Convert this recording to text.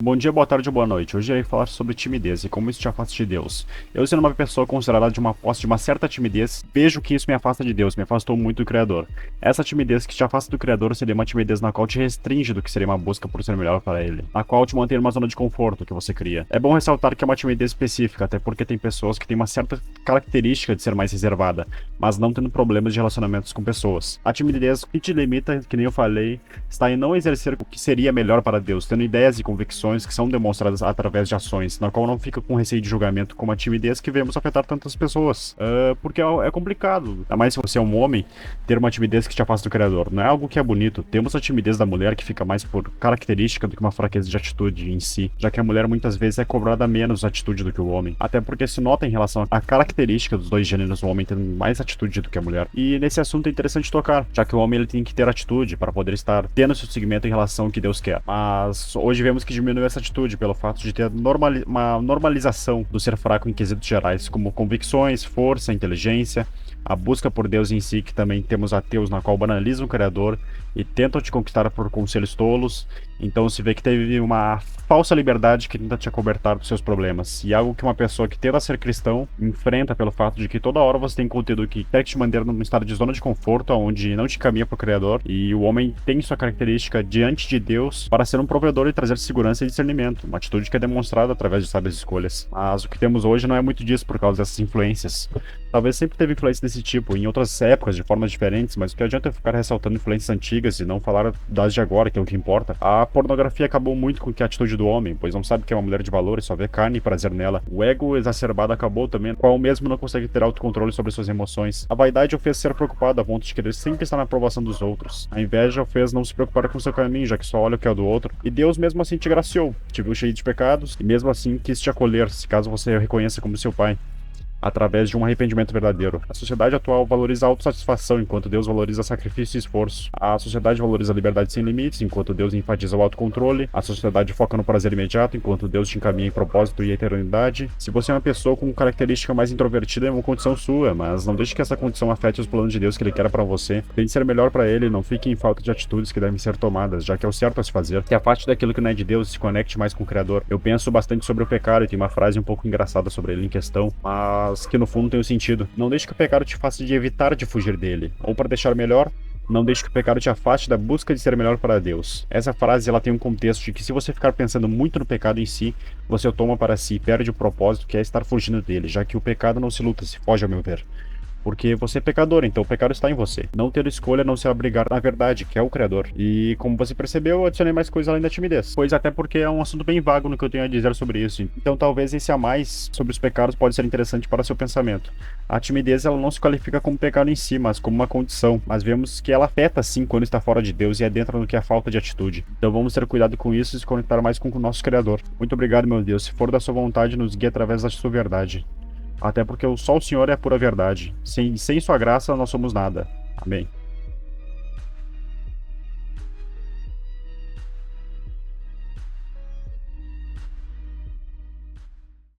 Bom dia, boa tarde ou boa noite. Hoje irei falar sobre timidez e como isso te afasta de Deus. Eu, sendo uma pessoa considerada de uma posse de uma certa timidez, vejo que isso me afasta de Deus, me afastou muito do Criador. Essa timidez que te afasta do Criador seria uma timidez na qual te restringe do que seria uma busca por ser melhor para Ele, na qual te mantém numa zona de conforto que você cria. É bom ressaltar que é uma timidez específica, até porque tem pessoas que têm uma certa característica de ser mais reservada, mas não tendo problemas de relacionamentos com pessoas. A timidez que te limita, que nem eu falei, está em não exercer o que seria melhor para Deus, tendo ideias e convicções que são demonstradas através de ações, na qual não fica com receio de julgamento como a timidez que vemos afetar tantas pessoas. Porque é complicado, ainda mais se você é um homem, ter uma timidez que te afasta do Criador. Não é algo que é bonito. Temos a timidez da mulher que fica mais por característica do que uma fraqueza de atitude em si, já que a mulher muitas vezes é cobrada menos atitude do que o homem. Até porque se nota em relação à característica dos dois gêneros, o homem tendo mais atitude do que a mulher. E nesse assunto é interessante tocar, já que o homem ele tem que ter atitude para poder estar tendo seu segmento em relação ao que Deus quer. Mas hoje vemos que diminui essa atitude pelo fato de ter uma normalização do ser fraco em quesitos gerais, como convicções, força, inteligência, a busca por Deus em si, que também temos ateus na qual banalizam o Criador e tentam te conquistar por conselhos tolos. Então se vê que teve uma falsa liberdade que tenta te acobertar dos seus problemas. E algo que uma pessoa que tenta ser cristão enfrenta pelo fato de que toda hora você tem conteúdo que quer te manter num estado de zona de conforto, onde não te caminha para o Criador. E o homem tem sua característica diante de Deus para ser um provedor e trazer segurança e discernimento. Uma atitude que é demonstrada através de sábias escolhas. Mas o que temos hoje não é muito disso por causa dessas influências. Talvez sempre teve influência desse tipo, em outras épocas, de formas diferentes, mas o que adianta ficar ressaltando influências antigas e não falar das de agora, que é o que importa? A pornografia acabou muito com a atitude do homem, pois não sabe que é uma mulher de valor e só vê carne e prazer nela. O ego exacerbado acabou também, qual mesmo não consegue ter autocontrole sobre suas emoções. A vaidade o fez ser preocupado a ponto de querer sempre estar na aprovação dos outros. A inveja o fez não se preocupar com seu caminho, já que só olha o que é o do outro. E Deus mesmo assim te graciou, te viu cheio de pecados, e mesmo assim quis te acolher, se caso você o reconheça como seu pai, através de um arrependimento verdadeiro. A sociedade atual valoriza a autossatisfação, enquanto Deus valoriza sacrifício e esforço. A sociedade valoriza a liberdade sem limites, enquanto Deus enfatiza o autocontrole. A sociedade foca no prazer imediato, enquanto Deus te encaminha em propósito e eternidade. Se você é uma pessoa com característica mais introvertida, é uma condição sua, mas não deixe que essa condição afete os planos de Deus que Ele quer para você. Tente ser melhor para Ele, não fique em falta de atitudes que devem ser tomadas, já que é o certo a se fazer. Se afaste daquilo que não é de Deus e se conecte mais com o Criador. Eu penso bastante sobre o pecado e tem uma frase um pouco engraçada sobre ele em questão, mas que no fundo tem um sentido. Não deixe que o pecado te faça de evitar de fugir dele. Ou para deixar melhor, não deixe que o pecado te afaste da busca de ser melhor para Deus. Essa frase ela tem um contexto de que se você ficar pensando muito no pecado em si, você o toma para si e perde o propósito que é estar fugindo dele, já que o pecado não se luta, se foge ao meu ver. Porque você é pecador, então o pecado está em você. Não ter escolha, não se abrigar na verdade, que é o Criador. E como você percebeu, eu adicionei mais coisas além da timidez. Pois até porque é um assunto bem vago no que eu tenho a dizer sobre isso. Então talvez esse a mais sobre os pecados pode ser interessante para seu pensamento. A timidez ela não se qualifica como pecado em si, mas como uma condição. Mas vemos que ela afeta sim quando está fora de Deus e adentra no que é a falta de atitude. Então vamos ter cuidado com isso e se conectar mais com o nosso Criador. Muito obrigado, meu Deus. Se for da sua vontade, nos guie através da sua verdade. Até porque só o Senhor é a pura verdade. Sem sua graça, nós somos nada. Amém.